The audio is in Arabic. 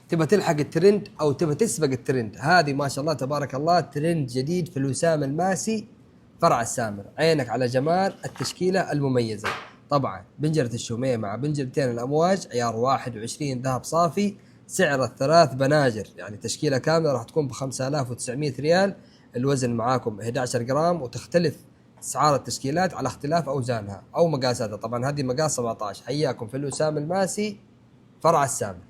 تبى تلحق الترند أو تبى تسبق الترند، هذه ما شاء الله تبارك الله ترند جديد في الوسام الماسي فرع السامر. عينك على جمال التشكيلة المميزة. طبعا بنجرة الشومية مع بنجرتين الأمواج عيار 21 ذهب صافي، سعر الثلاث بناجر، يعني تشكيلة كاملة راح تكون ب5900 ريال. الوزن معاكم 11 جرام، وتختلف أسعار التشكيلات على اختلاف أوزانها أو مقاساتها. طبعا هذه مقاس 17. حياكم في الوسام الماسي فرع السامر.